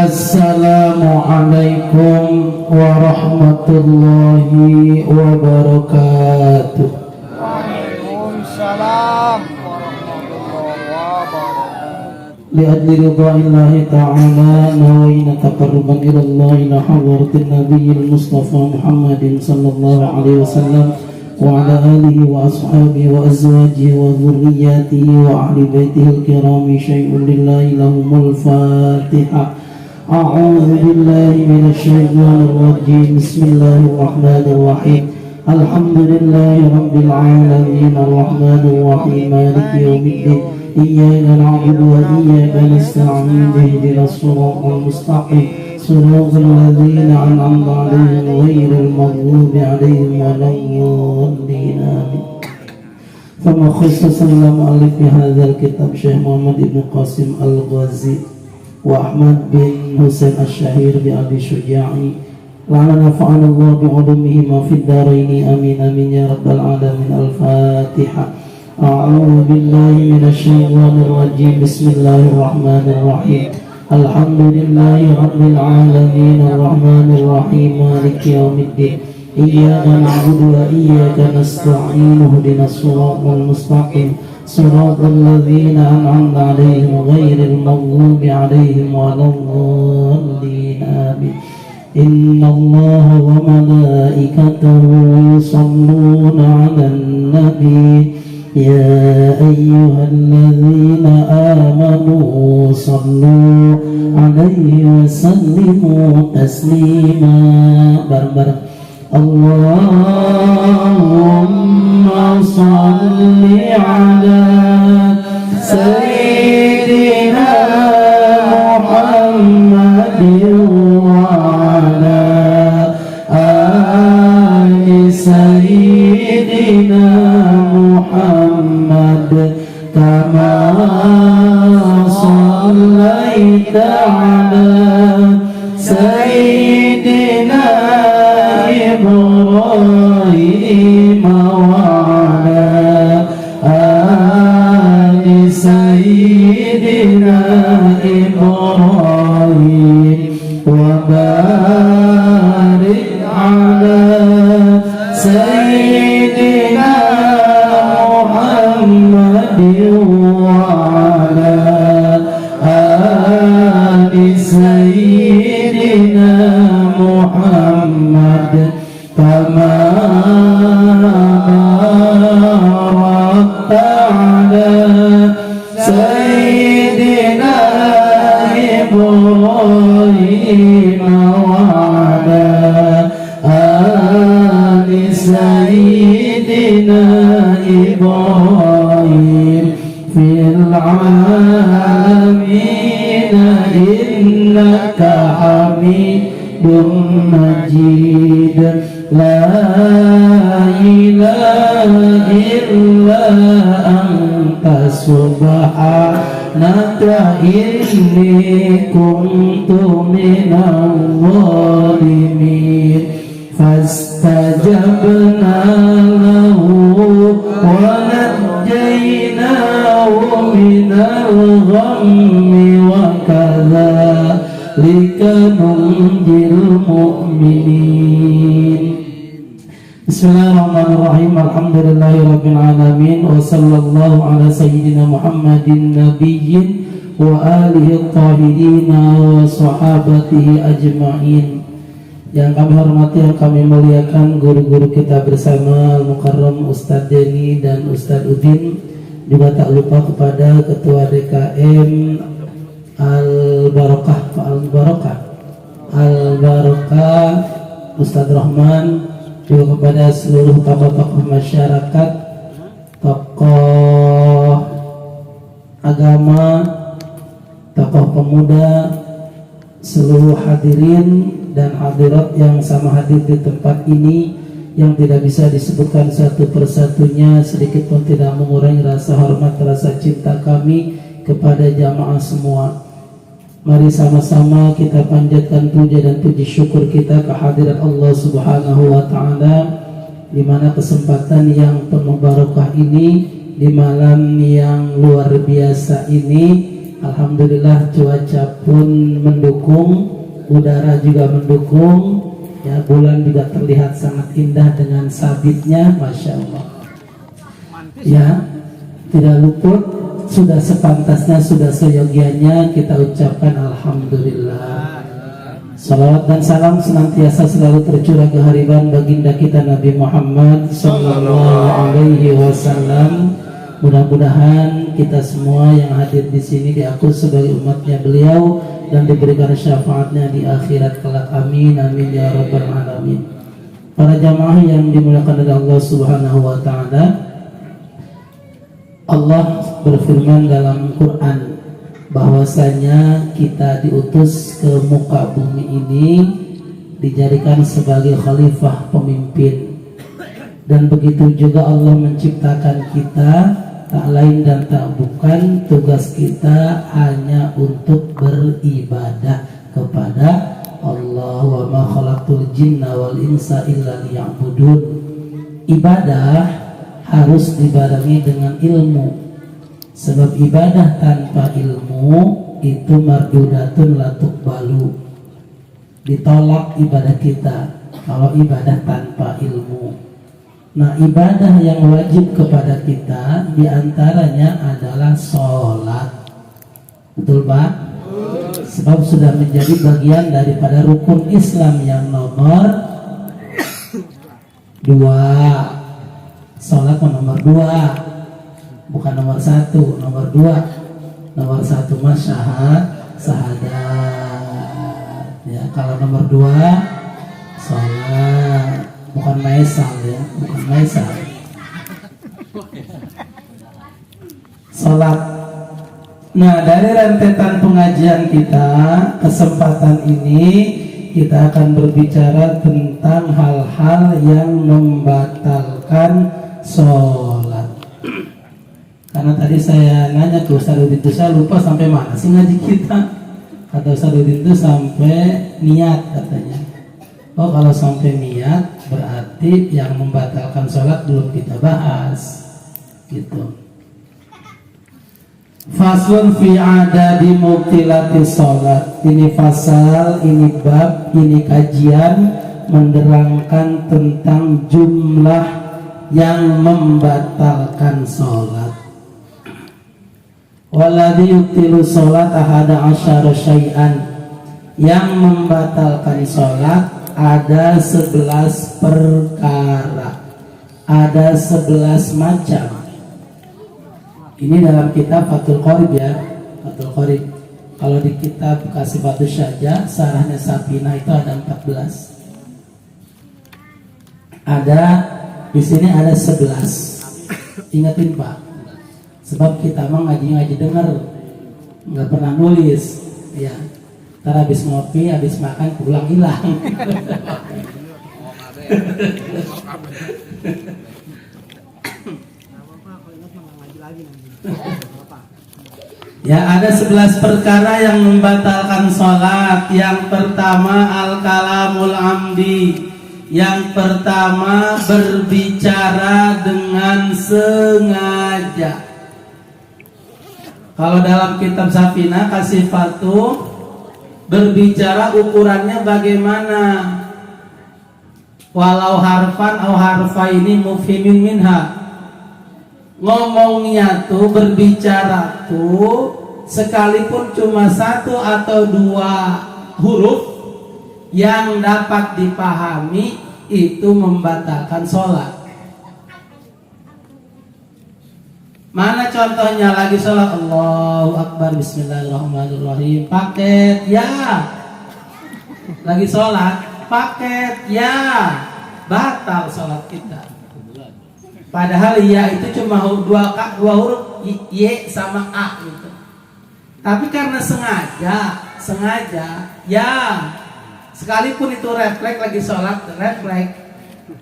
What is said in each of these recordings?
Assalamualaikum warahmatullahi wabarakatuh. Waalaikumsalam warahmatullahi wabarakatuh. Li'adli ridha'illahi ta'ala nawayna taqarruban ilallahi ila hadratin nabiyil mustafa Muhammadin sallallahu alaihi wasallam wa ala alihi wa ashabihi wa azwajihi wa dhurriyyatihi wa ahli baitihil kirami syai'un lillahi lahumul fatihah. A'udzu billahi minasy syaithanir rajim. Bismillahir rahim. Alhamdulillahi rabbil alamin arrahmanir rahim maliki yaumiddin. Iyyaka na'budu wa iyyaka nasta'in ihdinas siratal mustaqim siratal ladzina an'amta 'alaihim ghairil maghdubi 'alaihim waladdallin. Amin. Fama khassasa al-mu'allif fi hadzal kitab Syekh Muhammad Ibn Qasim Al-Ghazi wa Ahmad bin Husain Asy-Syahir bi Abi Syuja'i la'ana nafa'ana Allah bi 'ulumihi ma fid dharaini amin amin ya rabbal alamin. Al-Fatihah. A'udzu billahi minasy syaithanir rajim. Bismillahir rahim. Alhamdulillahi rabbil alamin arrahmanir rahim maliki yaumiddin. Iyyaka na'budu wa iyyaka nasta'in ihdinas siratal mustaqim siratal ladzina an'amta 'alaihim ghairil maghdubi 'alaihim waladdallin. Amin. Innallaha wa malaikatahu yusholluna 'alan nabi ya ayyuhalladzina amanu shallu 'alaihi wa sallimu taslima. Bareng-bareng. Allahumma salli ala Sayyidina Muhammadin wa ala ali Sayyidina Muhammad kama sallaita ala Sayyidina Ibrahim wa ala ali Sayyidina Ibrahim wa barik ala Sayyidina Muhammadin wa ala ali Sayyidina Muhammad kama barakta ala Sayyidina Ibrahim wa ala ali Sayyidina Ibrahim fil alamin innaka hamidum majid. La ilaha illa anta subhanaka inni kuntu minadh dhalimin. Fastajabna lahu wa najjaynahu minal ghammi wa kadzalika nunjil mu'minin. Bismillahirrahmanirrahim. Alhamdulillahirabbil alamin wa sallallahu ala sayyidina Muhammadin nabiyyin wa alihi at-tahirin wa sahabatihi ajma'in. Yang kami hormati, yang kami muliakan guru-guru kita bersama Al-Mukarram Ustadz Deni dan Ustadz Udin. Juga tak lupa kepada Ketua DKM Al-Barakah Ustadz Rahman, juga kepada seluruh tokoh-tokoh masyarakat, tokoh agama, tokoh pemuda, seluruh hadirin dan hadirat yang sama hadir di tempat ini, yang tidak bisa disebutkan satu persatunya, sedikit pun tidak mengurangi rasa hormat, rasa cinta kami kepada jamaah semua. Mari sama-sama kita panjatkan puja dan puji syukur kita kehadirat Allah Subhanahu wa Ta'ala, di mana kesempatan yang penuh barokah ini, di malam yang luar biasa ini, Alhamdulillah cuaca pun mendukung, udara juga mendukung. Ya, bulan juga terlihat sangat indah dengan sabitnya, masya Allah. Ya, tidak luput, sudah sepantasnya, sudah seyogianya kita ucapkan Alhamdulillah. Salawat dan salam senantiasa selalu tercurah ke hariban baginda kita Nabi Muhammad Sallallahu Alaihi Wasallam. Mudah-mudahan kita semua yang hadir di sini diakui sebagai umatnya beliau dan diberikan syafaatnya di akhirat kelak. Amin amin ya rabbal alamin. Para jamaah yang dimuliakan oleh Allah Subhanahu wa taala, Allah berfirman dalam Quran bahwasanya kita diutus ke muka bumi ini dijadikan sebagai khalifah pemimpin, dan begitu juga Allah menciptakan kita, tak lain dan tak bukan tugas kita hanya untuk beribadah kepada Allah. Wa ma khalaqtul jinna wal insa illa liya'budun. Ibadah harus dibarengi dengan ilmu. Sebab ibadah tanpa ilmu itu mardudatun la tuqbalu. Ditolak ibadah kita kalau ibadah tanpa ilmu. Nah, ibadah yang wajib kepada kita diantaranya adalah sholat. Betul Pak? Sebab sudah menjadi bagian daripada rukun Islam yang nomor 2. Sholat nomor 2, bukan nomor 1, nomor 2. Nomor 1 mah syahadat. Ya, kalau nomor 2 sholat, bukan maisal ya, bukan maisal. Sholat. Nah, dari rentetan pengajian kita, kesempatan ini kita akan berbicara tentang hal-hal yang membatalkan sholat. Karena tadi saya nanya ke Ustaz Udin itu, saya lupa sampai mana sih ngaji kita. Kata Ustaz Udin itu sampai niat katanya. Oh, kalau sampai niat berarti yang membatalkan sholat belum kita bahas, gitu. Faslun fi adadi mubtilati sholat. Ini fasal, ini bab, ini kajian menerangkan tentang jumlah yang membatalkan sholat. Waladhi yubtilu sholat ahada asyara syai'an. Yang membatalkan sholat ada 11 perkara, ada 11 macam. Ini dalam kitab Fathul Qorib ya, Fathul Qorib. Kalau di kitab Kasifatus Syajah, sarahnya Sapina itu ada 14. Ada di sini ada 11. Ingatin Pak, sebab kita mah ngaji dengar, nggak pernah nulis, ya. Ntar habis ngopi, habis makan pulang hilang. Ya, ada 11 perkara yang membatalkan sholat. Yang pertama al-kalamul amdi. Yang pertama berbicara dengan sengaja. Kalau dalam kitab Safina Kasifatu, berbicara ukurannya bagaimana? Walau harfan au harfaini mufhimin minha. Ngomongnya tuh, berbicara tuh sekalipun cuma 1 atau 2 huruf yang dapat dipahami itu membatalkan sholat. Mana contohnya lagi sholat? Allahu Akbar, Bismillahirrahmanirrahim, paket ya. Lagi sholat, paket ya, batal sholat kita. Padahal ya itu cuma 2 huruf, y sama a gitu. Tapi karena sengaja ya, sekalipun itu refleks lagi sholat, refleks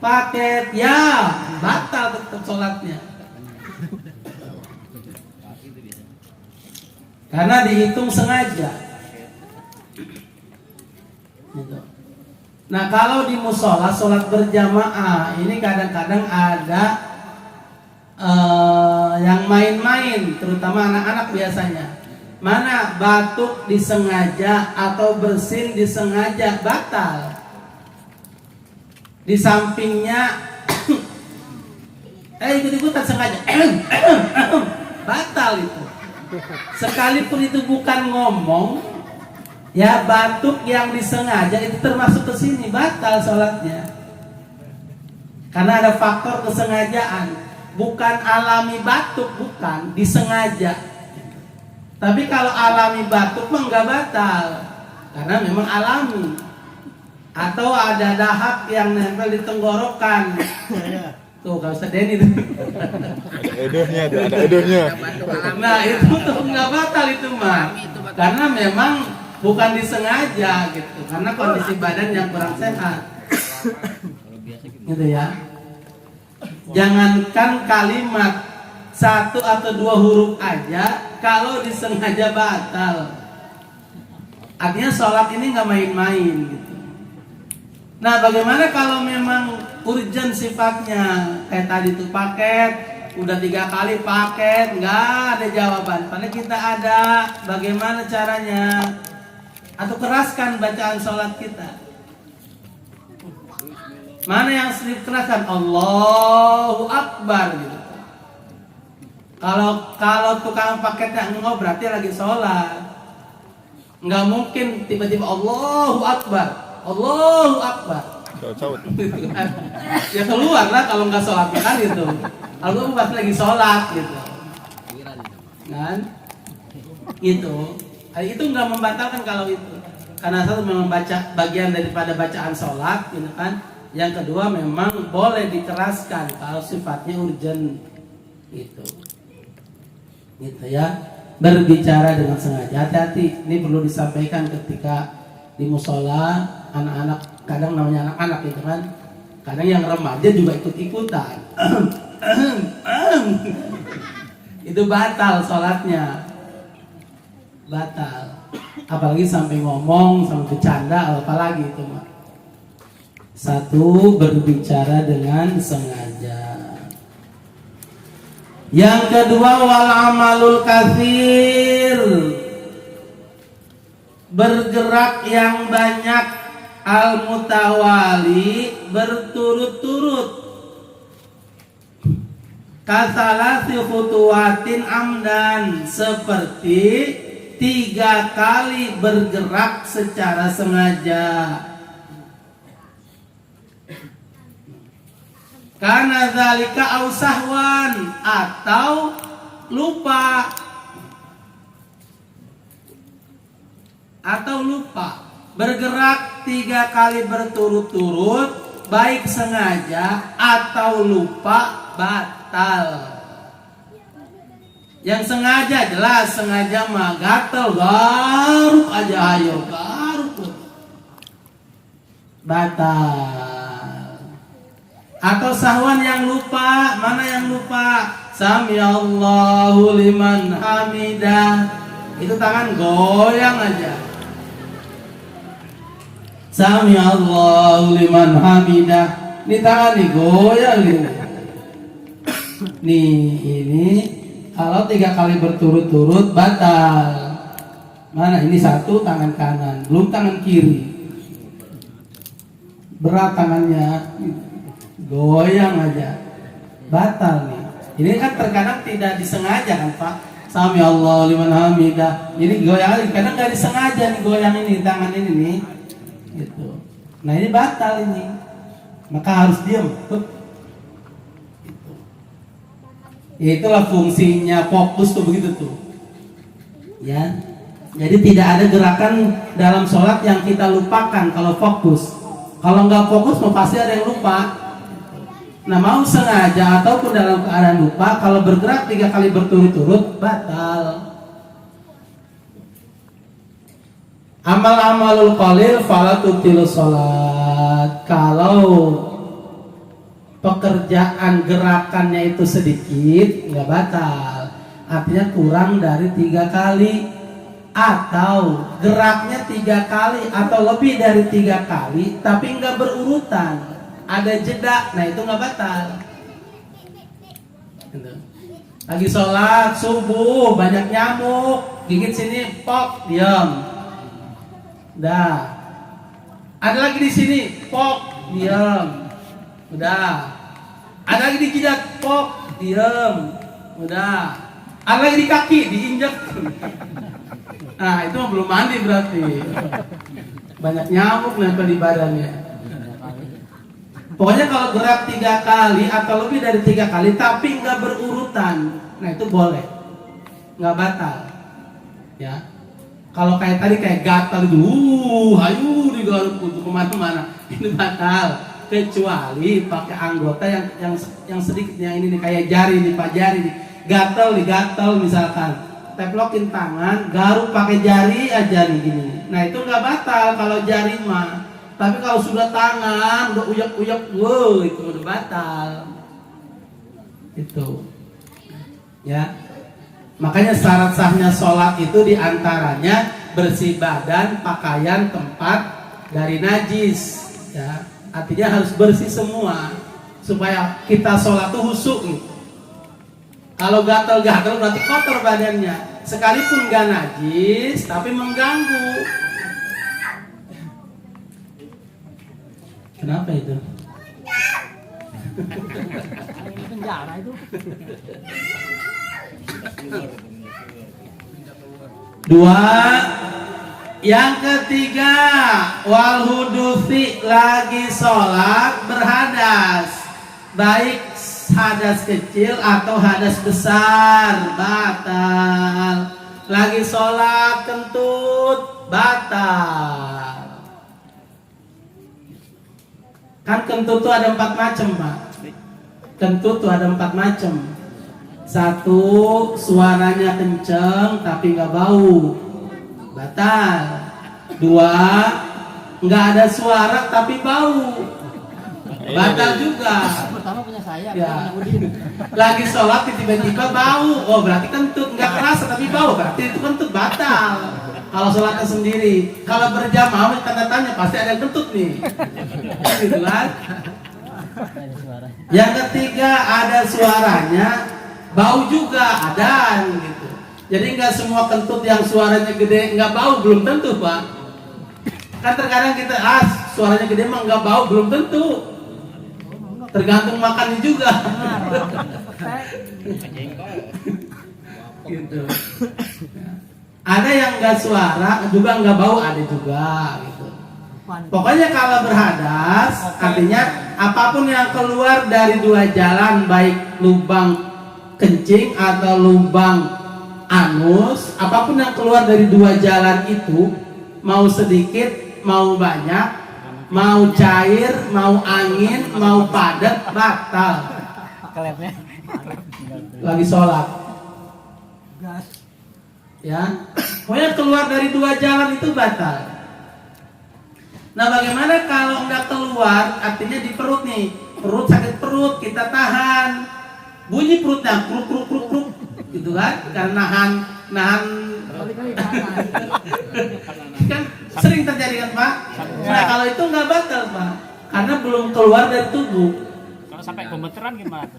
paket ya, batal tetap sholatnya. Karena dihitung sengaja. Gitu. Nah, kalau di musola sholat berjamaah ini kadang-kadang ada yang main-main, terutama anak-anak biasanya. Mana batuk disengaja atau bersin disengaja batal. Di sampingnya ikut-ikutan sengaja batal itu. Sekalipun itu bukan ngomong, ya batuk yang disengaja itu termasuk ke sini, batal sholatnya. Karena ada faktor kesengajaan, bukan alami batuk, bukan disengaja. Tapi kalau alami batuk mah nggak batal, karena memang alami. Atau ada dahak yang nempel di tenggorokan. Tuh kalau Ustaz Denny tuh. Ada edohnya. Nah itu tuh nggak batal itu mah, karena memang bukan disengaja gitu, karena kondisi badan yang kurang sehat. Gitu ya. Jangankan kalimat 1 atau 2 huruf aja, kalau disengaja batal. Artinya sholat ini nggak main-main gitu. Nah bagaimana kalau memang urgent sifatnya, kayak tadi tuh paket, udah 3 kali paket, nggak ada jawaban. Padahal kita ada, bagaimana caranya? Atau keraskan bacaan sholat kita. Mana yang sedikit keraskan? Allahu Akbar gitu. Kalau tukang paketnya enggak, berarti lagi sholat. Nggak mungkin tiba-tiba Allahu Akbar, Allahu Akbar. Ya keluar lah kalau nggak sholat kan gitu. Kalau pas lagi sholat gitu, kan? Gitu. Itu nggak membatalkan kalau itu. Karena satu memang baca bagian daripada bacaan sholat, gitu kan. Yang kedua memang boleh dikeraskan kalau sifatnya urgent, gitu. Gitu ya. Berbicara dengan sengaja, hati-hati. Ini perlu disampaikan ketika di musola, anak-anak, kadang namanya anak-anak gitu kan. Kadang yang remaja juga ikut-ikutan. Itu batal sholatnya. Batal. Apalagi sampai ngomong, sampai bercanda, apalagi itu mah. 1, berbicara dengan sengaja. Yang kedua, wal amalul katsir, bergerak yang banyak, al mutawali, berturut-turut, kasalasi khutuwatin amdan, seperti 3 kali bergerak secara sengaja. Karena zalika au sahwan, atau lupa. Bergerak 3 kali berturut-turut, baik sengaja atau lupa, batal. Yang sengaja jelas, sengaja mah gatel, garuk aja ayo, garuk. Batal. Atau sahwan yang lupa, mana yang lupa? Sami Allahu liman hamidah. Itu tangan goyang aja. Sami Allahu liman hamidah. Ini tangan nih goyang ini. Nih ini kalau 3 kali berturut-turut batal. Mana ini 1 tangan kanan, belum tangan kiri. Berat tangannya. Goyang aja, batal nih. Ini kan terkadang tidak disengaja kan Pak. Sami Allah liman hamidah. Ini goyang aja, kadang nggak disengaja nih goyang ini tangan ini nih. Gitu. Nah ini batal ini. Maka harus diam. Gitu. Itulah fungsinya fokus tuh begitu tuh. Ya. Jadi tidak ada gerakan dalam sholat yang kita lupakan kalau fokus. Kalau nggak fokus pasti ada yang lupa. Nah mau sengaja ataupun dalam keadaan lupa, kalau bergerak 3 kali berturut-turut batal. Amal-amalul qalil fala tubtilu sholat. Kalau pekerjaan gerakannya itu sedikit, nggak batal. Artinya kurang dari 3 kali, atau geraknya 3 kali atau lebih dari 3 kali, tapi nggak berurutan. Ada jeda, nah itu nggak batal. Gitu. Lagi sholat subuh banyak nyamuk, gigit sini, pok, diam. Udah. Ada lagi di sini, pok, diam. Udah. Ada lagi di jidat, pok, diam. Udah. Ada lagi di kaki, diinjak. Nah, itu mah belum mandi berarti. Banyak nyamuk nempel di badannya. Pokoknya kalau gerak 3 kali atau lebih dari 3 kali tapi nggak berurutan, nah itu boleh, nggak batal. Ya, kalau kayak tadi kayak gatal itu, hayu digaruk untuk kemana-mana, itu batal. Kecuali pakai anggota yang sedikit, yang ini nih, kayak jari nih, pak jari nih, digatal misalkan, teplokin tangan, garuk pakai jari aja nih gini. Nah itu nggak batal kalau jari mah. Tapi kalau sudah tangan, udah uyak-uyak, wow, itu udah batal. Itu. Ya. Makanya syarat sahnya sholat itu diantaranya bersih badan, pakaian, tempat dari najis. Ya. Artinya harus bersih semua supaya kita sholat itu khusyuk. Kalau gatal-gatal berarti kotor badannya. Sekalipun gak najis, tapi mengganggu. Kenapa itu? Penjara itu. 2. Yang ketiga, wal hudufi, lagi sholat berhadas, baik hadas kecil atau hadas besar, batal. Lagi sholat kentut, batal. Kan kentut tuh ada 4 macam, Pak. Kentut tuh ada 4 macam. 1, suaranya kenceng tapi nggak bau, batal. 2, nggak ada suara tapi bau, batal juga. Pertama punya saya, Ya. Lagi sholat tiba-tiba bau, oh berarti kentut. Nggak kerasa tapi bau, berarti itu kentut, batal. Kalau sholatnya sendiri, kalau berjamaah tanda tanya pasti ada yang kentut nih, gitu kan? Yang ketiga ada suaranya, bau juga ada, gitu. Jadi nggak semua kentut yang suaranya gede nggak bau, belum tentu, Pak. Kan terkadang kita suaranya gede emang nggak bau, belum tentu. Tergantung makannya juga. Gitu. Ada yang nggak suara juga nggak bau, ada juga gitu. Pokoknya kalau berhadas, artinya apapun yang keluar dari 2 jalan, baik lubang kencing atau lubang anus, apapun yang keluar dari 2 jalan itu, mau sedikit, mau banyak, mau cair, mau angin, mau padat, batal. Lagi sholat. Ya, pokoknya keluar dari 2 jalan itu batal. Nah, bagaimana kalau nggak keluar? Artinya di perut nih, perut sakit perut, kita tahan, bunyi perutnya, kruk kruk kruk kruk, gitu kan? Karena nahan, kan sering terjadi kan, Pak? Nah, kalau itu nggak batal, Pak, karena belum keluar dari tubuh. Sampai gemeteran gimana?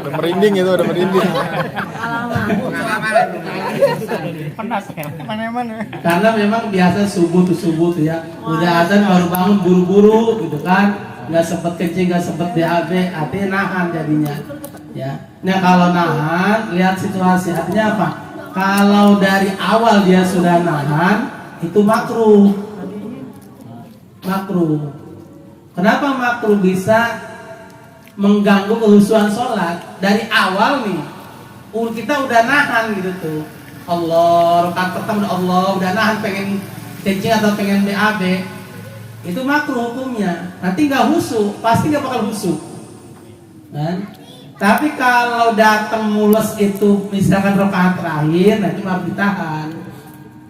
Udah merinding itu, udah merinding. Panas ya? Mana-mana. Karena memang biasa subuh tuh ya, udah azan baru bangun buru-buru gitu kan, nggak sempet kencing, nggak sempet BAB, artinya nahan jadinya. Ya, nah kalau nahan, lihat situasi, artinya apa? Kalau dari awal dia sudah nahan, itu makruh. Kenapa makruh? Bisa mengganggu kehusuan sholat. Dari awal nih, kita udah nahan gitu tuh. Allah, rakaat pertama Allah udah nahan pengen kencing atau pengen BAB, itu makruh hukumnya. Nanti nggak husu, pasti nggak bakal husu, kan? Tapi kalau datang mules itu misalkan rakaat terakhir, nah itu harus ditahan.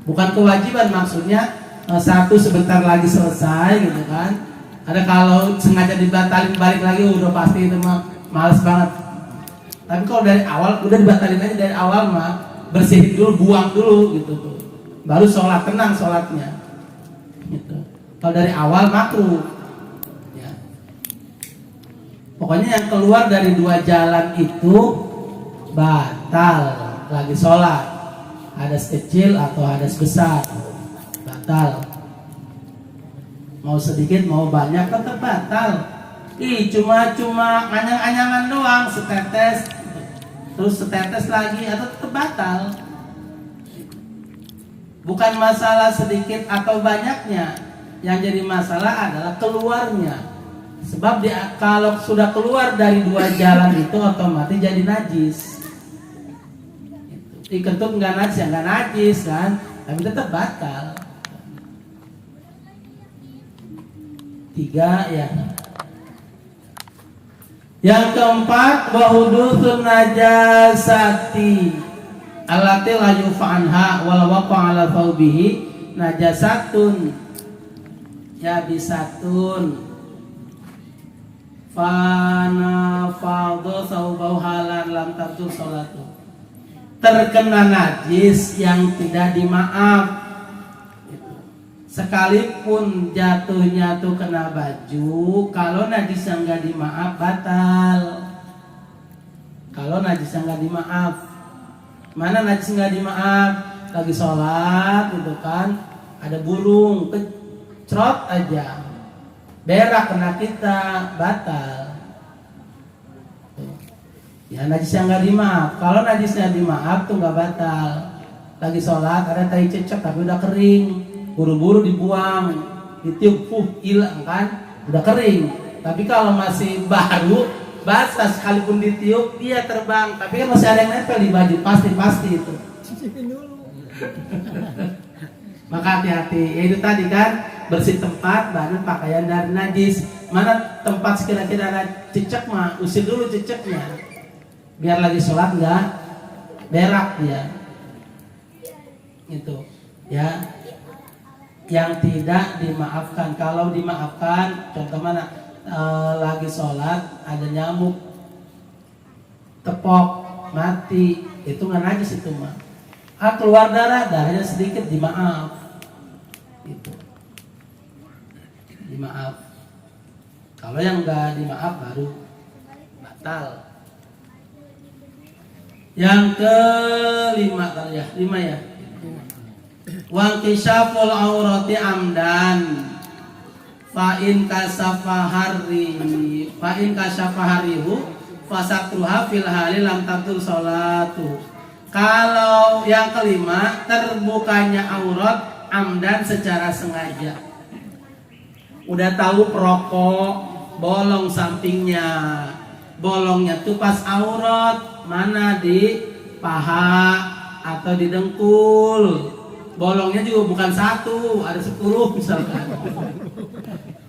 Bukan kewajiban, maksudnya 1 sebentar lagi selesai gitu kan. Ada kalau sengaja dibatalin balik lagi udah pasti itu mah males banget. Tapi kalau dari awal udah dibatalin aja dari awal mah, bersihin dulu, buang dulu gitu tuh. Baru sholat, tenang sholatnya. Gitu. Kalau dari awal makruh. Ya. Pokoknya yang keluar dari dua jalan itu batal lagi sholat. Hadas kecil atau hadas besar batal. Mau sedikit mau banyak tetap batal. Cuma anyang-anyangan doang, setetes terus setetes lagi atau tetap batal. Bukan masalah sedikit atau banyaknya, yang jadi masalah adalah keluarnya. Sebab kalau sudah keluar dari dua jalan itu otomatis jadi najis. Kentut nggak najis, ya nggak najis kan, tapi tetap batal. 3 ya. Yang keempat, wa hudutsun najasati allati la yufa'anha wala waqa 'ala thawbihi najasatun yabisatun fana fadhu thawbahu halan lam tabtul salatu. Terkena najis yang tidak dimaaf, sekalipun jatuhnya tuh kena baju, kalau najis yang nggak dimaaf batal. Kalau najis yang nggak dimaaf, mana najis nggak dimaaf? Lagi sholat gitu kan, ada burung kecrot aja, berak kena kita, batal. Ya najis yang nggak dimaaf. Kalau najisnya dimaaf tuh nggak batal. Lagi sholat ada tai cecek tapi udah kering, buru-buru dibuang, ditiup, hilang kan, udah kering. Tapi kalau masih baru, basah sekalipun ditiup dia terbang, tapi kan masih ada yang nempel di baju, pasti itu. Maka hati-hati. Ya itu tadi kan, bersih tempat, baru pakaian dari najis. Mana tempat sekira-kira ada cecek mah, usir dulu ceceknya. Biar lagi sholat nggak berak dia. Itu, ya. Yang tidak dimaafkan. Kalau dimaafkan, contoh mana lagi sholat ada nyamuk tepok mati, itu nggak najis itu mah. Keluar darahnya sedikit dimaaf, itu dimaaf. Kalau yang nggak dimaaf baru batal. Yang kelima kali ya, 5 ya. Wa kishaful aurati amdan fa in kasafaharihu fasatruha fil hali lam tabtul salatu. Kalau yang kelima, terbukanya aurat amdan secara sengaja. Udah tahu perokok bolong sampingnya, bolongnya tuh pas aurat, mana di paha atau di dengkul. Bolongnya juga bukan 1, ada 10 misalkan.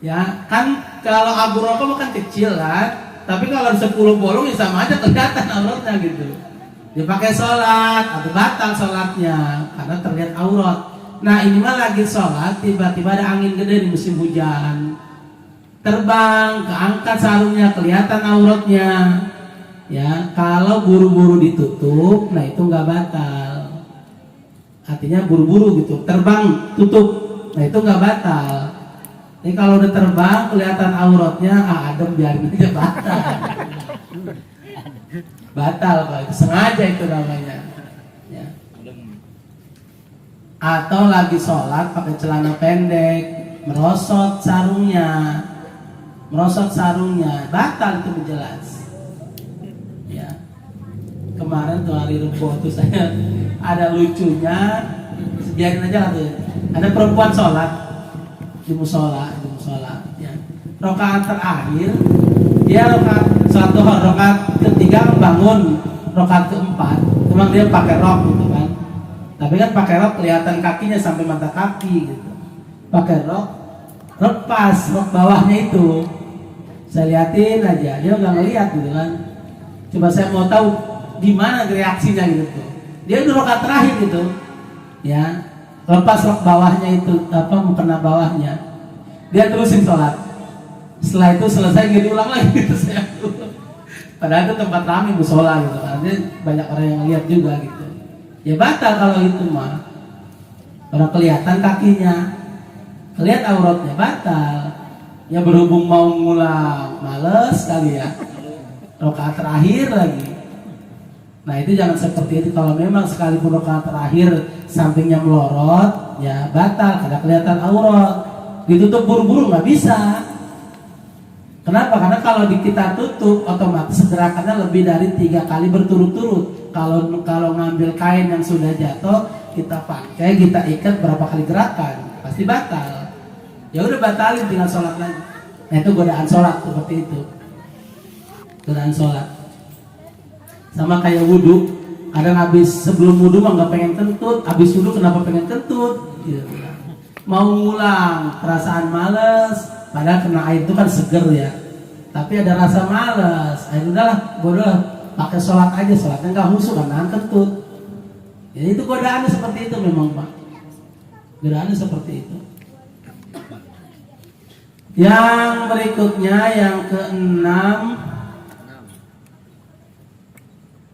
Ya kan, kalau abu rokok bukan kecil kan, tapi kalau 10 bolong ya sama aja kelihatan auratnya gitu. Dia pakai sholat atau batal sholatnya karena terlihat aurat. Nah ini mah lagi sholat, tiba-tiba ada angin gede di musim hujan, terbang, keangkat sarungnya, kelihatan auratnya. Ya kalau buru-buru ditutup, nah itu nggak batal. Artinya buru-buru gitu, terbang, tutup, nah itu nggak batal. Jadi kalau udah terbang kelihatan auratnya, adem biarin aja, batal. Batal kalau itu sengaja, itu namanya. Ya. Atau lagi sholat pakai celana pendek, merosot sarungnya, batal itu jelas. Ya. Kemarin tuh hari Rebo tuh saya ada lucunya, biarin aja lah tuh. Ada perempuan sholat di musola, ya. Rakaat terakhir dia sholat duha, rakaat ketiga bangun, rakaat keempat, memang dia pakai rok gitu kan. Tapi kan pakai rok kelihatan kakinya sampai mata kaki gitu. Pakai rok pas rok bawahnya itu. Saya liatin aja, dia nggak ngeliat gitu kan. Coba saya mau tahu gimana reaksinya gitu tuh. Dia udah rakaat terakhir gitu, ya, lepas rok bawahnya itu, mukena bawahnya, dia terusin sholat. Setelah itu selesai nggak diulang lagi gitu saya. Padahal itu tempat ramai musola gitu, karena banyak orang yang lihat juga gitu. Ya batal kalau itu mah, karena kelihatan kakinya, kelihatan auratnya, batal. Ya berhubung mau ngulang males kali ya. Rakaat terakhir lagi. Nah itu jangan seperti itu. Kalau memang sekalipun rakaat terakhir sampingnya melorot, ya batal, kada kelihatan aurat. Ditutup buru-buru nggak bisa. Kenapa? Karena kalau kita tutup, otomatis gerakannya lebih dari 3 kali berturut-turut. Kalau ngambil kain yang sudah jatuh, kita pakai, kita ikat berapa kali gerakan, pasti batal. Ya udah batalin, tinggal sholat lagi. Nah itu godaan sholat seperti itu. Godaan sholat. Sama kayak wudhu, kadang habis sebelum wudhu mah nggak pengen kentut, habis wudhu kenapa pengen kentut? Gitu. Mau ngulang, perasaan males, padahal kena air itu kan seger ya. Tapi ada rasa males, air udahlah, bodoh, pakai sholat aja, sholatnya nggak khusyuk, kan nahan kentut. Jadi itu godaannya seperti itu memang Pak. Godaannya seperti itu. Yang berikutnya yang keenam,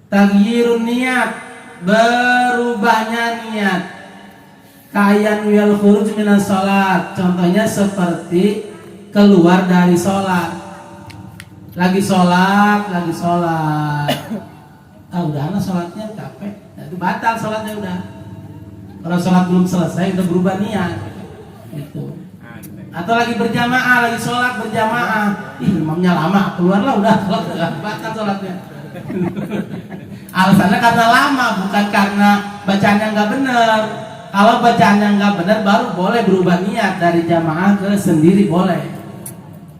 taghyirun niat, berubahnya niat. Kayan wal khuruj minas sholat. Contohnya seperti keluar dari sholat. Lagi sholat. Udah anak sholatnya capek. Nah, itu batal sholatnya udah. Kalau sholat belum selesai udah berubah niat. Gitu. Atau lagi berjamaah, lagi sholat berjamaah. Imamnya lama, keluarlah udah batal sholatnya. Alasannya karena lama, bukan karena bacaannya nggak benar. Kalau bacaannya nggak benar, baru boleh berubah niat dari jamaah ke sendiri boleh.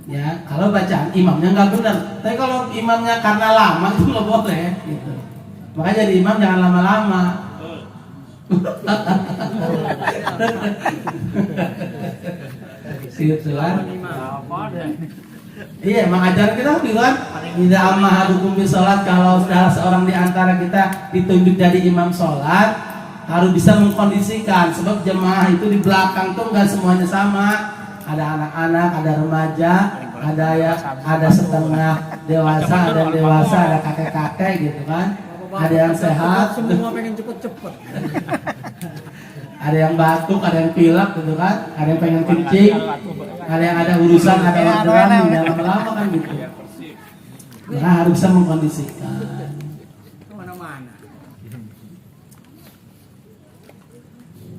Ya, kalau bacaan imamnya nggak benar. Tapi kalau imamnya karena lama itu nggak boleh. Gitu. Makanya jadi imam jangan lama-lama. Gitu kan? Iya, mengajar kita kan tidak amah hukum sholat. Kalau sudah seorang di antara kita ditunjuk jadi imam sholat, harus bisa mengkondisikan. Sebab jemaah itu di belakang tuh nggak semuanya sama. Ada anak-anak, ada remaja, ada setengah dewasa, ada yang dewasa, ada kakek-kakek gitu kan. Ada yang sehat, semua pengen cepet-cepet. ada yang batuk, ada yang pilek gitu kan, ada yang pengen kencing, ada yang ada urusan, ada orderan, jangan lama-lama kan gitu. Nah harus bisa mengkondisikan. Kemana-mana.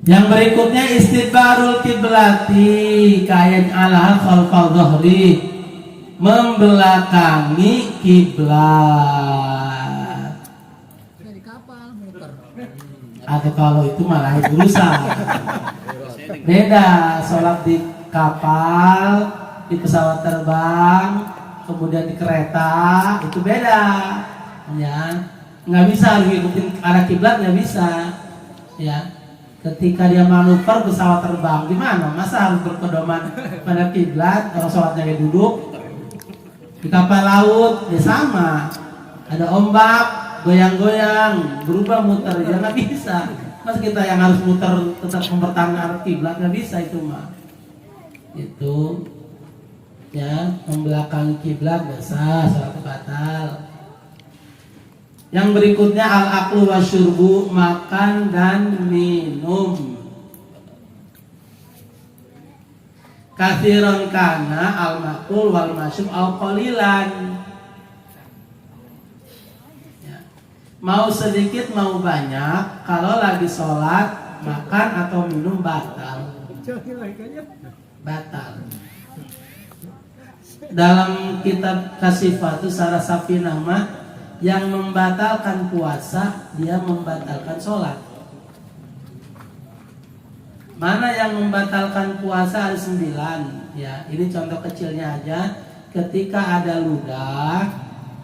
Yang berikutnya istidbarul kiblati, kayan ala khalfal dhahri, membelakangi kiblat. Di kapal muter. Atau kalau itu malah urusan. Beda sholat di kapal, di pesawat terbang, kemudian di kereta, itu beda. Ya, nggak bisa harus ikutin arah kiblat, nggak bisa. Ya. Ketika dia manuver pesawat terbang, gimana? Masa harus berpedoman pada kiblat? Kalau sholatnya kayak duduk. Di kapal laut, ya sama. Ada ombak, goyang-goyang, berubah muter, ya nggak bisa. Mas kita yang harus muter tetap mempertahankan arah kiblat, nggak bisa itu mah. Itu, ya membelakangi kiblat biasa, sholat batal. Yang berikutnya al-aklu wasyurbu, makan dan minum. Kathiron kana al-makul wal masyub al qalilan. Ya. Mau sedikit mau banyak, kalau lagi sholat makan atau minum batal. Batal. Dalam kitab Kasifatus Sarah Safinah mah, yang membatalkan puasa, dia membatalkan sholat. Mana yang membatalkan puasa ada 9. Ya, ini contoh kecilnya aja. Ketika ada ludah,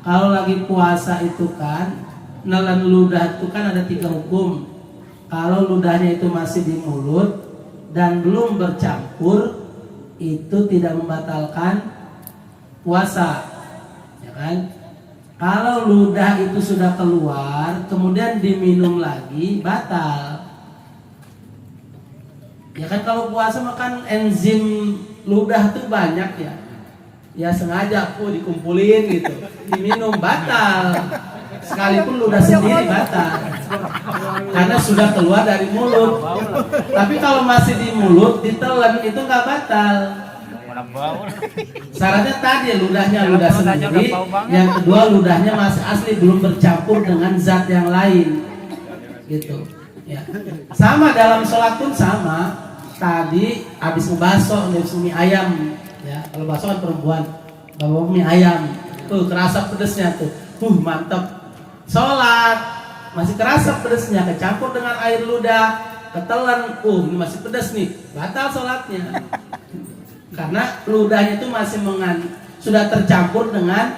kalau lagi puasa itu kan, nelan ludah itu kan ada 3 hukum. Kalau ludahnya itu masih di mulut dan belum bercampur, itu tidak membatalkan puasa, ya kan? Kalau ludah itu sudah keluar, kemudian diminum lagi, batal. Ya kan kalau puasa makan enzim ludah tuh banyak ya. Ya sengaja dikumpulin gitu, diminum, batal. Sekalipun ludah sendiri batal. Karena sudah keluar dari mulut. Tapi kalau masih di mulut, ditelan, itu nggak batal. bau. Syaratnya tadi ludahnya Kalau ludah perut aja sendiri, udah bau banget. yang kedua ludahnya masih asli belum bercampur dengan zat yang lain, gitu. Ya. Sama dalam sholat pun sama. Tadi habis ngebaso mie ayam, ya kalau baso kan perempuan, bawa mie ayam, tuh kerasa pedesnya tuh, mantap. Sholat masih kerasa pedesnya, kecampur dengan air ludah, ketelan, ini masih pedes nih, batal sholatnya. Karena ludahnya itu masih sudah tercampur dengan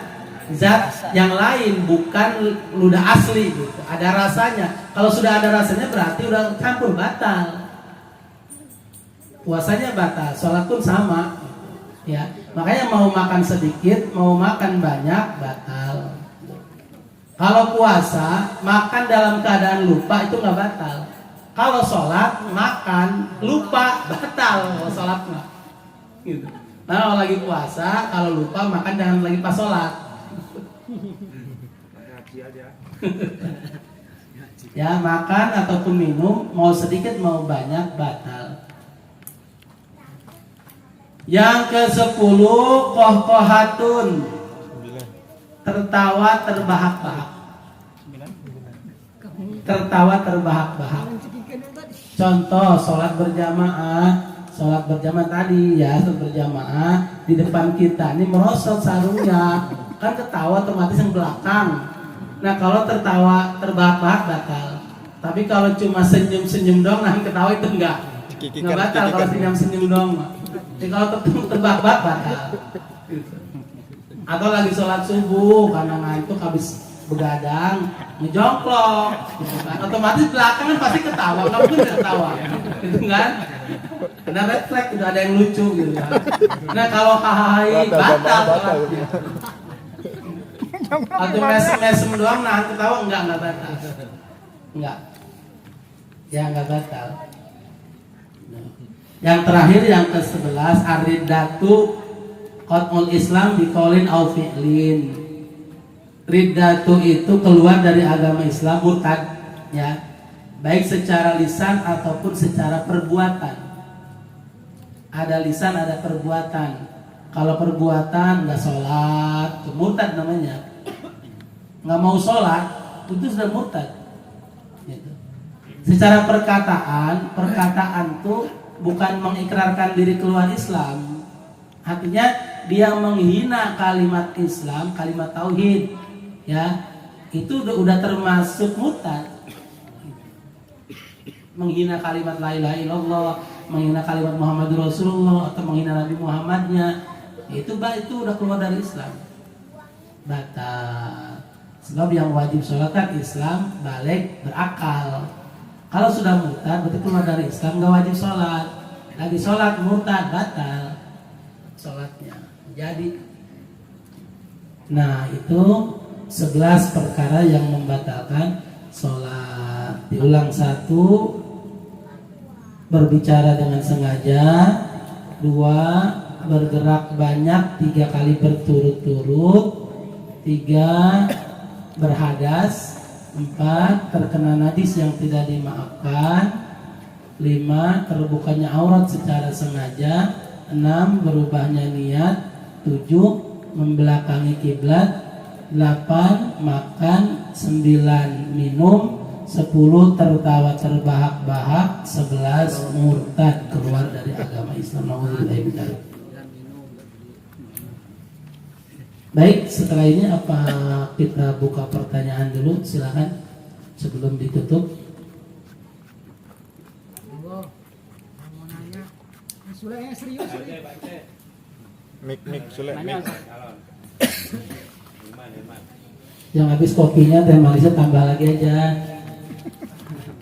zat yang lain, bukan ludah asli gitu. Ada rasanya. Kalau sudah ada rasanya berarti udah campur, batal. Puasanya batal, sholat pun sama. Ya, makanya mau makan sedikit, mau makan banyak, batal. Kalau puasa makan dalam keadaan lupa itu nggak batal. Kalau sholat makan lupa, batal. Kalau sholat nggak. Gitu. Nah, kalau lagi puasa, kalau lupa makan jangan lagi pas sholat. Ya, makan ataupun minum mau sedikit mau banyak batal. Yang ke-10 kohkohatun, tertawa terbahak-bahak. Tertawa terbahak-bahak. Contoh sholat berjamaah tadi ya, sholat berjamaah di depan kita ini merosot sarungnya, kan ketawa otomatis yang belakang. Nah kalau tertawa terbahak-bahak batal. Tapi kalau cuma senyum-senyum dong, nah ketawa itu enggak batal kalau senyum-senyum dong. Jadi kalau terbahak-bahak batal. Atau lagi sholat subuh karena ngantuk habis begadang ngejongklok, gitu kan? Otomatis belakangan pasti ketawa, nggak mungkin nggak ketawa, gitu kan? Karena red flag udah ada yang lucu, gitu kan? Nah kalau hahaha batal sholatnya. Atau mesem doang nahan ketawa enggak batal, enggak, ya enggak batal. Yang terakhir yang ke-11 ar-riddatu qat'ul Islam biqaulin aw fi'lin. Riddatu itu keluar dari agama Islam, murtad ya, baik secara lisan ataupun secara perbuatan. Ada lisan, ada perbuatan. Kalau perbuatan nggak sholat, itu murtad namanya. Nggak mau sholat, itu sudah murtad. Gitu. Secara perkataan tuh bukan mengikrarkan diri keluar Islam. Artinya dia menghina kalimat Islam, kalimat tauhid. Ya, itu udah termasuk murtad. Menghina kalimat la ilaha illallah, menghina kalimat Muhammadur Rasulullah atau menghina Nabi Muhammadnya, itu udah keluar dari Islam. Batal. Sebab yang wajib sholat kan Islam, balik, berakal. Kalau sudah murtad berarti keluar dari Islam, nggak wajib sholat. Lagi sholat murtad, batal sholatnya. Jadi, nah itu 11 perkara yang membatalkan sholat. Diulang: 1, berbicara dengan sengaja. 2, bergerak banyak 3 kali berturut-turut. 3, berhadas. 4, terkena najis yang tidak dimaafkan. 5, terbukanya aurat secara sengaja. 6, berubahnya niat. 7, membelakangi kiblat. 8, makan. 9, minum. 10, tertawa terbahak-bahak. 11, murtad, keluar dari agama Islam. Baik, setelah ini apa kita buka pertanyaan dulu? Silakan sebelum ditutup. Mau nanya, Sule yang serius. Mik Sule mik. Yang habis kopinya teh manisnya tambah lagi aja.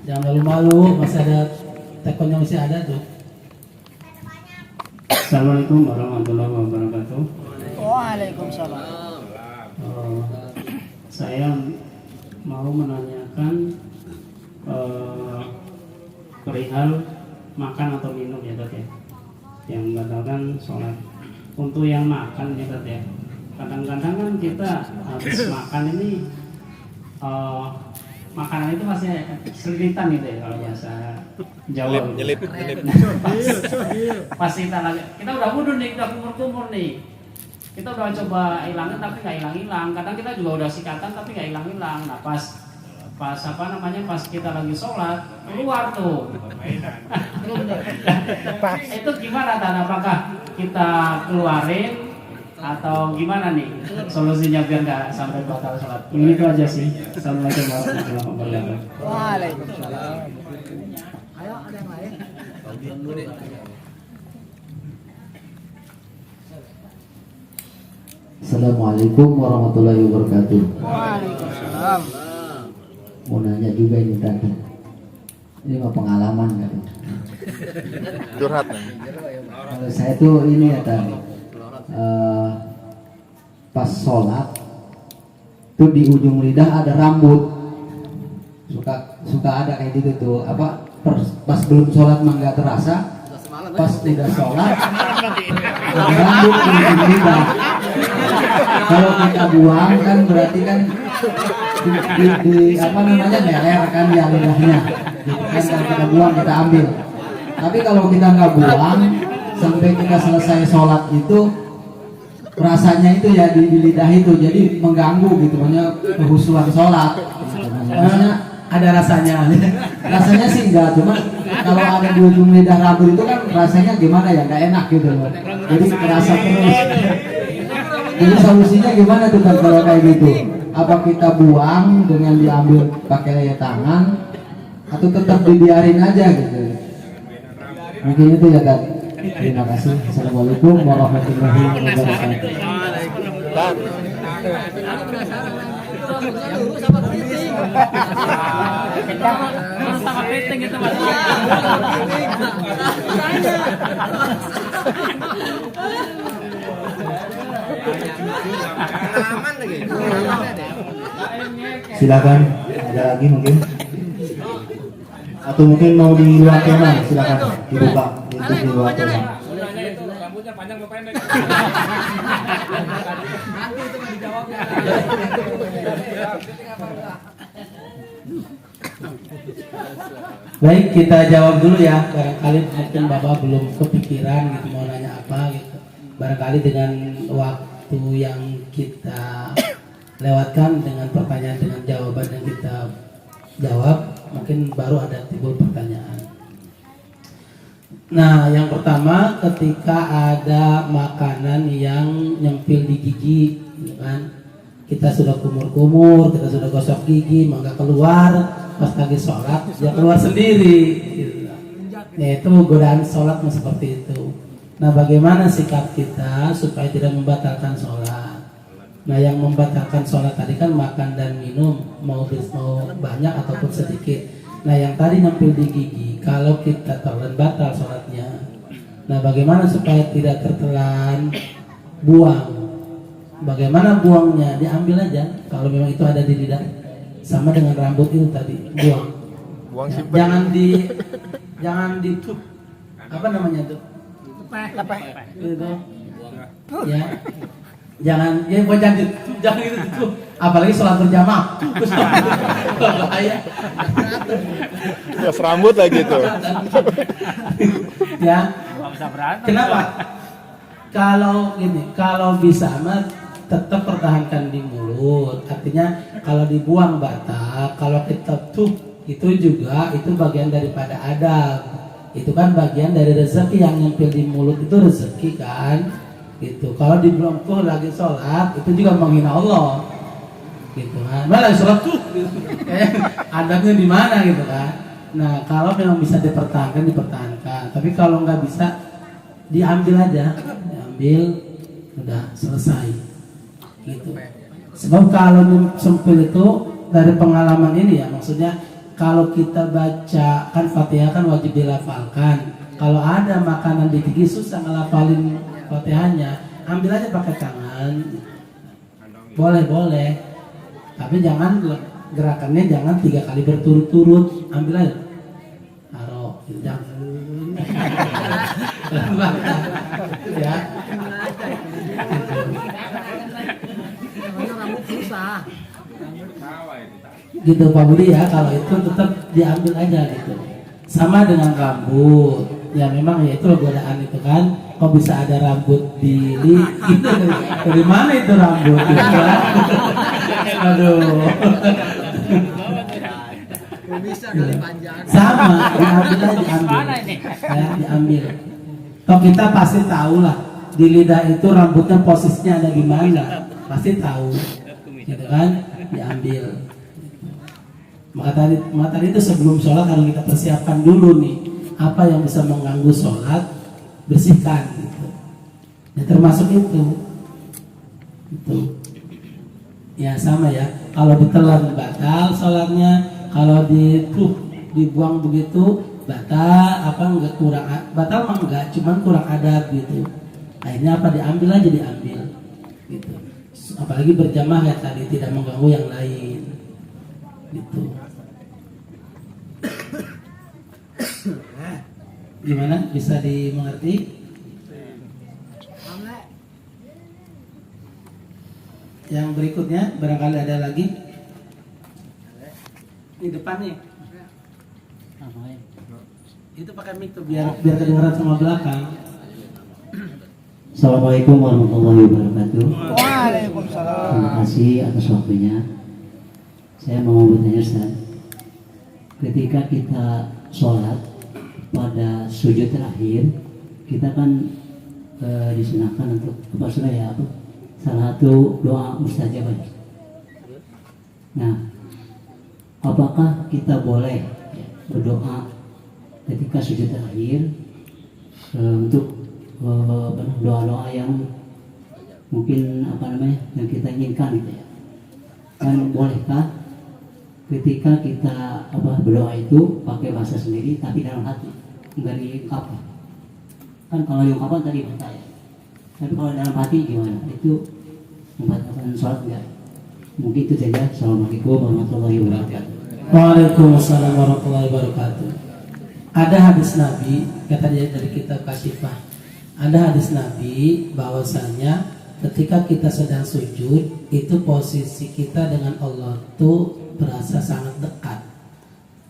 Jangan malu-malu, masih ada tekonya masih ada tuh. Assalamualaikum warahmatullahi wabarakatuh. Waalaikumsalam. Saya mau menanyakan perihal makan atau minum ya Dok ya, yang membatalkan sholat. Untuk yang makan ya Dok ya, kadang-kadang kan kita habis makan ini makanan itu masih selilitan gitu ya kalau bahasa Jawa. Nyelip. Pas kita udah wudhu nih, udah kumur-kumur nih. Kita udah coba hilangin tapi nggak hilang-hilang. Kadang kita juga udah sikatan tapi nggak hilang-hilang. Nah pas kita lagi sholat keluar tuh. Itu gimana Tan? Apakah kita keluarin atau gimana nih solusinya biar nggak sampai batal sholat? Ini itu aja sih. Assalamualaikum warahmatullahi wabarakatuh. Waalaikumsalam. Ayo ada yang lain. Assalamualaikum warahmatullahi wabarakatuh. Waalaikumsalam. Mau nanya juga ini tadi. Ini mah pengalaman kan? Curhat nih. Kalau saya tuh ini ya tadi. Pas sholat tuh di ujung lidah ada rambut. Suka ada kayak gitu tuh. Pas belum sholat mah nggak terasa. Pas udah sholat ada rambut di ujung lidah. Kalau kita buang kan berarti kan meler kan ya lidahnya gitu kan. Kalau kita buang kita ambil, tapi kalau kita nggak buang sampai kita selesai sholat itu rasanya itu ya di lidah itu jadi mengganggu gitu, makanya kehusuan sholat makanya ada rasanya sih enggak, cuma kalau ada di ujung lidah rambut itu kan rasanya gimana ya, nggak enak gitu loh, jadi terasa terus. Jadi solusinya gimana tuh kan kalau kayak gitu? Apa kita buang dengan diambil pakai tangan atau tetap dibiarin aja gitu? Mungkin itu ya kan. Terima kasih. Assalamualaikum warahmatullahi wabarakatuh. Sama penting itu Mas. Silakan, ada lagi mungkin? Atau mungkin mau di luar tema? Silakan dibuka untuk di luar tema. Rambutnya panjang atau pendek? Nanti itu mah dijawabnya. Baik, kita jawab dulu ya. Barangkali mungkin Bapak belum kepikiran gitu mau nanya apa gitu. Barangkali dengan waktu yang kita lewatkan dengan pertanyaan dengan jawaban yang kita jawab, mungkin baru ada timbul pertanyaan. Nah, yang pertama ketika ada makanan yang nyempil di gigi, gitu kan? Kita sudah kumur-kumur, kita sudah gosok gigi, maka keluar pas lagi sholat, dia keluar sendiri. Gitu. Ya, itu godaan sholat seperti itu. Nah, bagaimana sikap kita supaya tidak membatalkan sholat? Nah, yang membatalkan sholat tadi kan makan dan minum, mau banyak ataupun sedikit. Nah, yang tadi nampil di gigi, kalau kita telan batal sholatnya. Nah, bagaimana supaya tidak tertelan? Buang. Bagaimana buangnya? Diambil aja. Kalau memang itu ada di lidah, sama dengan rambut itu tadi, buang. Buang Ya, simpen. jangan di apa namanya tuh? Lepeh. Itu. Ya. Jangan jangan gitu tuh. Apalagi sholat berjamaah. Bahaya. Gas rambut lagi tuh. Ya. Nggak bisa berantem. Kenapa? Kalau bisa mah tetap pertahankan di mulut. Artinya kalau dibuang batal, kalau kita itu juga itu bagian daripada adab. Itu kan bagian dari rezeki, yang nyempil di mulut itu rezeki kan. Gitu. Kalau dibuang lagi sholat itu juga menghina Allah. Gitu kan. Malah sholat gitu. Adabnya di mana gitu kan. Nah, kalau memang bisa dipertahankan. Tapi kalau nggak bisa, diambil aja. Udah selesai gitu. Sebab kalau sempil itu dari pengalaman ini ya, maksudnya kalau kita baca kan Fatihah kan wajib dilafalkan. Kalau ada makanan di gigi susah ngelafalin Fatihahnya, ambil aja pakai tangan. Boleh. Tapi jangan gerakannya jangan 3 kali berturut-turut, ambil aja. Taruh, jangan. Ya. Namanya rambut susah. gitu Pak Budi ya. Kalau itu tetap diambil aja gitu. Sama dengan rambut, ya memang ya itu godaan itu kan. Kok bisa ada rambut di gitu, dari mana itu rambut gitu kan? Aduh. Bisa kali panjang. Sama, diambil aja, diambil. Ya, diambil. Toh kita pasti tahu lah di lidah itu rambutnya posisinya ada di mana, pasti tahu, gitu kan? Diambil. Maka tadi itu sebelum sholat harus kita persiapkan dulu nih apa yang bisa mengganggu sholat, bersihkan. Gitu. Ya termasuk itu. Ya sama ya. Kalau ditelan batal sholatnya, kalau dibuang begitu batal, apa enggak kurang batal mah enggak, cuman kurang adab gitu. Akhirnya apa diambil aja diambil gitu. Apalagi berjamaah ya tadi tidak mengganggu yang lain gitu. Gimana bisa dimengerti? Yang berikutnya barangkali ada lagi di depan nih. Itu pakai mic tuh biar kedengaran sama belakang. Assalamualaikum warahmatullahi wabarakatuh. Waalaikumsalam. Terima kasih atas waktunya. Saya mau bertanya Ustaz, ketika kita sholat pada sujud terakhir, kita kan disunahkan untuk apa sudah ya, salah satu doa mustajabah. Nah, apakah kita boleh berdoa ketika sujud terakhir untuk doa-doa yang mungkin yang kita inginkan gitu ya? Dan bolehkah ketika kita berdoa itu pakai bahasa sendiri tapi dalam hati, enggak diungkapkan? Kan kalau diungkapkan tadi bertanya, tapi kalau dalam hati gimana? Itu membatalkan sholat enggak? Mungkin itu saja. Assalamualaikum warahmatullahi wabarakatuh. Waalaikumsalam warahmatullahi wabarakatuh. Ada hadis Nabi, kata dia dari kitab Kasyifah. Ada hadis Nabi bahwasanya ketika kita sedang sujud, itu posisi kita dengan Allah tuh berasa sangat dekat.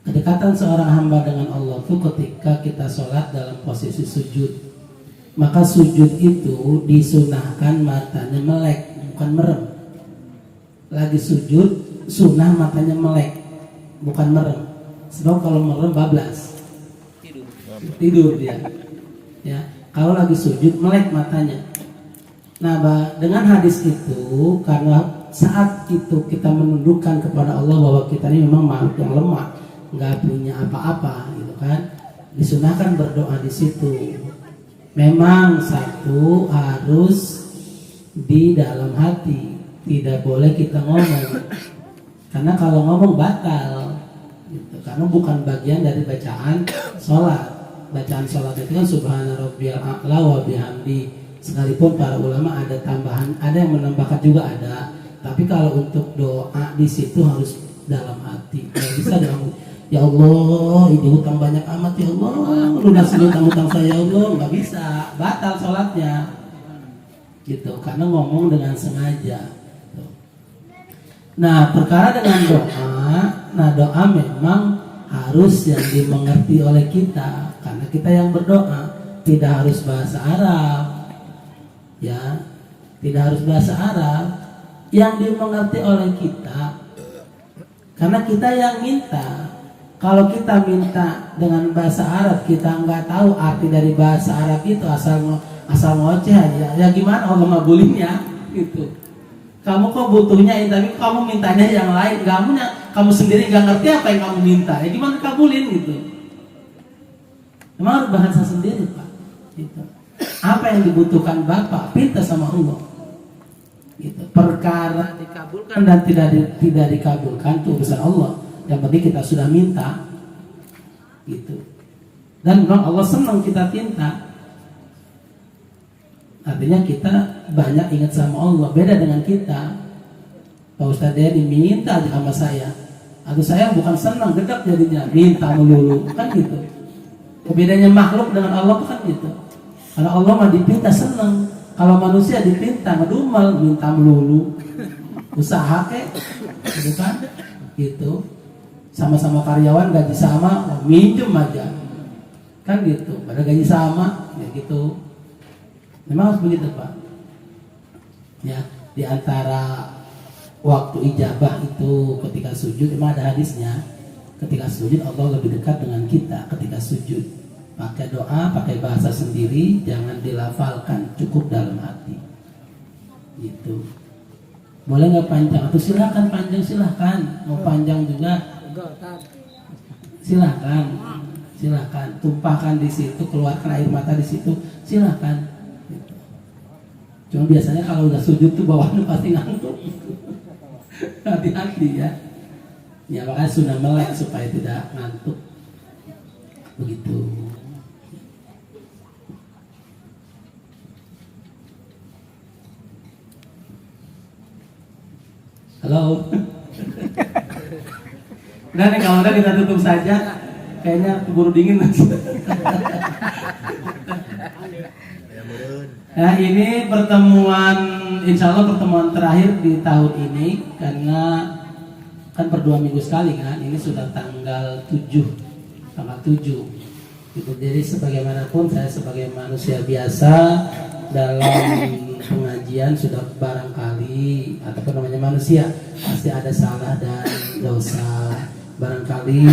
Kedekatan seorang hamba dengan Allah tuh ketika kita sholat dalam posisi sujud. Maka sujud itu disunahkan matanya melek, bukan merem. Lagi sujud, sunnah matanya melek, bukan merem. Sebab kalau merem bablas, tidur dia. Ya, kalau lagi sujud melek matanya. Nah, dengan hadis itu, karena saat itu kita menundukkan kepada Allah bahwa kita ini memang makhluk yang lemah, nggak punya apa-apa, gitu kan? Disunahkan berdoa di situ. Memang satu harus di dalam hati, tidak boleh kita ngomong, karena kalau ngomong batal, gitu. Karena bukan bagian dari bacaan sholat. Bacaan sholat itu kan subhana rabbiyal a'la wa bihamdi. Sekalipun para ulama ada tambahan, ada yang menambahkan juga ada. Tapi kalau untuk doa di situ harus dalam hati. Nggak bisa dalam, ya Allah, ini hutang banyak amat ya Allah, lunasin hutang saya ya Allah, nggak bisa, batal sholatnya. Gitu, karena ngomong dengan sengaja. Nah, perkara dengan doa memang harus yang dimengerti oleh kita, karena kita yang berdoa, tidak harus bahasa Arab, ya, tidak harus bahasa Arab, yang dimengerti oleh kita, karena kita yang minta. Kalau kita minta dengan bahasa Arab, kita nggak tahu arti dari bahasa Arab itu, asal ngoceh aja, ya gimana Allah ngabulinnya gitu. Kamu kok butuhnya ini, tapi kamu mintanya yang lain, kamu sendiri nggak ngerti apa yang kamu minta, ya gimana kabulin gitu. Memang harus bahasa sendiri Pak gitu. Apa yang dibutuhkan Bapak, minta sama Allah gitu. Perkara dikabulkan dan tidak dikabulkan itu urusan Allah. Yang penting kita sudah minta gitu. Dan memang Allah senang kita minta. Artinya kita banyak ingat sama Allah. Beda dengan kita. Pak Ustadz dia diminta aja sama saya, atau saya bukan senang, dekat jadinya minta melulu, kan gitu. Bedanya makhluk dengan Allah kan gitu. Kalau Allah mah dipinta senang, kalau manusia dipinta ngedumel, minta melulu, usaha kek, gitu kan? gitu. Sama-sama karyawan gaji sama, minjem aja kan gitu. Pada gaji sama ya gitu. Memang harus begitu Pak ya. Di antara waktu ijabah itu ketika sujud, memang ada hadisnya, ketika sujud Allah lebih dekat dengan kita ketika sujud. Pakai doa, pakai bahasa sendiri, jangan dilafalkan, cukup dalam hati gitu. Boleh nggak panjang? Atau silahkan panjang, silahkan. Mau panjang juga silahkan, silahkan. Tumpahkan di situ, keluarkan air mata di situ, silahkan. Cuma biasanya kalau udah sujud tuh bawaannya pasti ngantuk. Hati-hati ya. Ya makanya sunnah melek supaya tidak ngantuk. Begitu. Halo. Udah nih, kalau udah kita tutup saja. Kayaknya keburu dingin. Nah ini pertemuan, insya Allah pertemuan terakhir di tahun ini, karena kan per 2 minggu sekali kan. Ini sudah tanggal 7 gitu. Jadi sebagaimanapun saya sebagai manusia biasa dalam pengajian sudah barangkali, ataupun namanya manusia pasti ada salah dan dosa, barangkali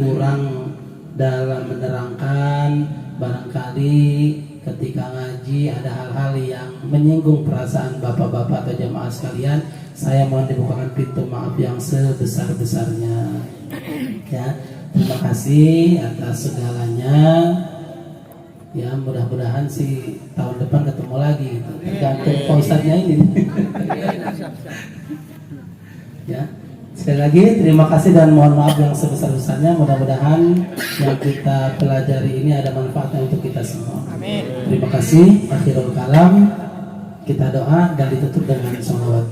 kurang dalam menerangkan, barangkali ketika ngaji ada hal-hal yang menyinggung perasaan bapak-bapak atau jamaah sekalian. Saya mohon dibukakan pintu maaf yang sebesar-besarnya ya. Terima kasih atas segalanya ya. Mudah-mudahan sih tahun depan ketemu lagi gitu. Tergantung Pak Ustadznya ini ya. Sekali lagi terima kasih dan mohon maaf yang sebesar-besarnya. Mudah-mudahan yang kita pelajari ini ada manfaatnya untuk kita semua. Amin. Terima kasih. Akhirul kalam, kita doa dan ditutup dengan sholawat.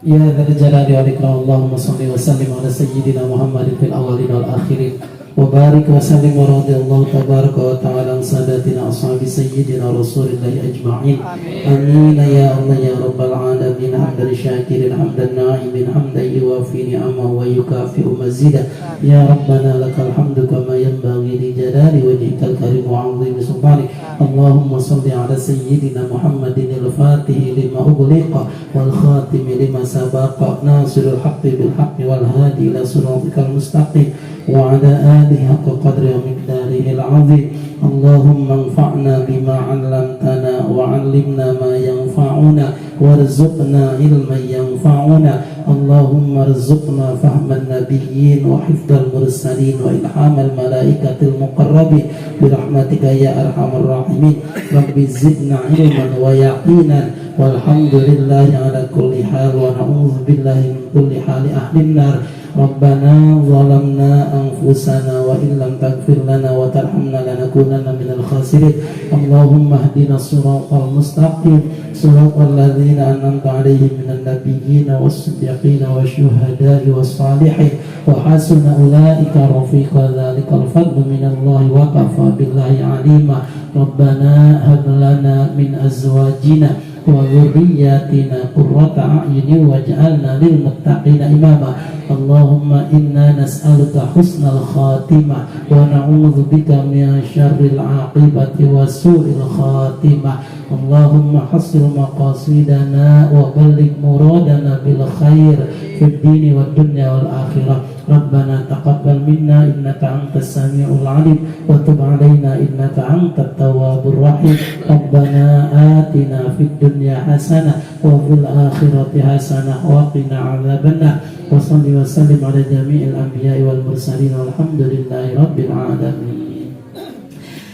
Ya dzal jalali wal ikram, Allahumma shalli wa sallim ala sayyidina Muhammadin fil awwalin wal akhirin. وبارك وسلم ورضي الله تبارك وتعالى عن ساداتنا أصحاب سيدنا رسول الله أجمعين آمين يا الله يا رب العالمين. حمدا شاكرا حمدا ناعما حمدا يوافي نعمه ويكافئ مزيدا. يا ربنا لك الحمد كما ينبغي لجلال وجهك الكريم وعظيم سلطانك. اللهم صل على سيدنا محمد الفاتح لما أغلق والخاتم لما سبق ناصر الحق بالحق والهادي إلى صراطك المستقيم وعلى آله حق قدر ومقداره العظيم. اللهم انفعنا بما علمتنا وعلمنا ما ينفعنا وارزقنا علما ينفعنا. اللهم ارزقنا فهم النبيين وحفظ المرسلين وإلهام الملائكة المقربين برحمتك يا أرحم الراحمين. رب زدنا علما ويقينا والحمد لله على كل حال ونعوذ بالله من كل حال أهل النار. ربنا ظلمنا أنفسنا وإن لم تغفر لنا وترحمنا لنكونن من الخاسرين. اللهم اهدنا الصراط المستقيم صراط الذين أنعمت عليهم من النبيين والصديقين والشهداء والصالحين وحسن أولئك رفيقا. ذلك الفضل من الله وكفى بالله عليما. ربنا هب لنا من أزواجنا وذرياتنا قرة أعين واجعلنا للمتقين إماما. اللهم إنا نسألك حسن الخاتمة ونعوذ بك من شر العاقبة وسوء الخاتمة. اللهم حصل مقاصدنا وبلغ مرادنا بالخير في الدين والدنيا والآخرة. ربنا تقبل منا إنك أنت السميع العليم وتب علينا إنك أنت التواب الرحيم. ربنا آتنا في الدنيا حسنة وفي الآخرة حسنة وقنا عذاب النار. وصل وسلم على جميع الأنبياء والمرسلين والحمد لله رب العالمين.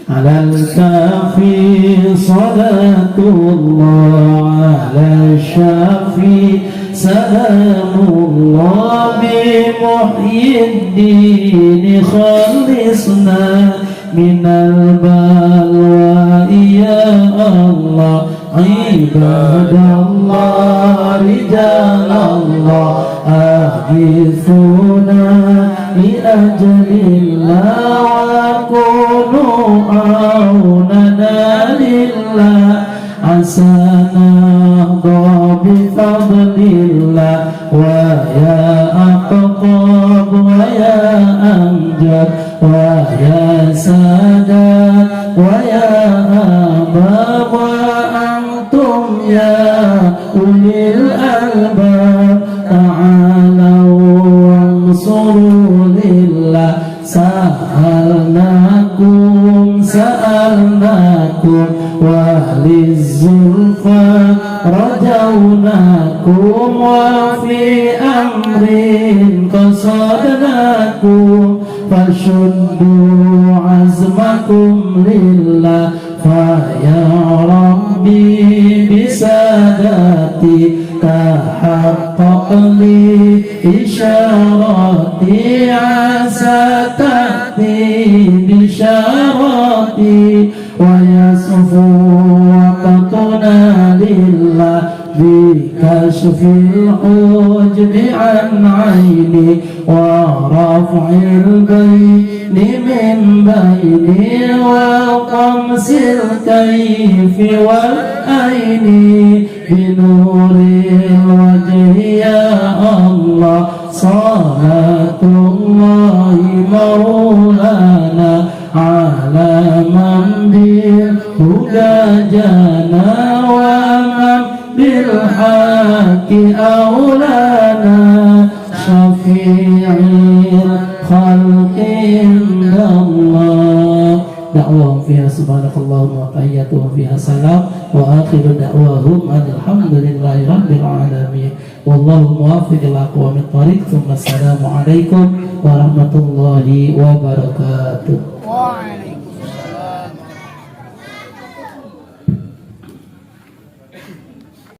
على الكافي صلاة الله على الشافي سلام الله بمحيي الدين خلصنا من البلوى يا الله. عباد الله رجال الله أغيثونا لأجل الله وكونوا عوننا لله. عسانا بفضل الله ويا أقطاب ويا أمجد ويا سادات ويا آباب وأنتم يا أولي الألباب تعالوا وانصروا لله سألناكم وللزلفى رجوناكم وفي أمر قصدناكم فشدوا عزمكم لله فيا ربي بسادتي تحقق لي إشاراتي عسى تأتي بشاراتي ويصفو وقتنا لله بكشف الحجب عن عيني ورفع البين من بيني وطمس الكيف والعين بنور الوجه يا الله صلاة الله مولانا على من بالهدى جانا ومن بالحق أولانا شفيع الخلق عند الله دعواهم فيها سبحانك اللهم وتحياتهم فيها سلام وآخر دعواهم أن الحمد لله رب العالمين والله موافق لأقوام الطريق ثم السلام عليكم ورحمة الله وبركاته.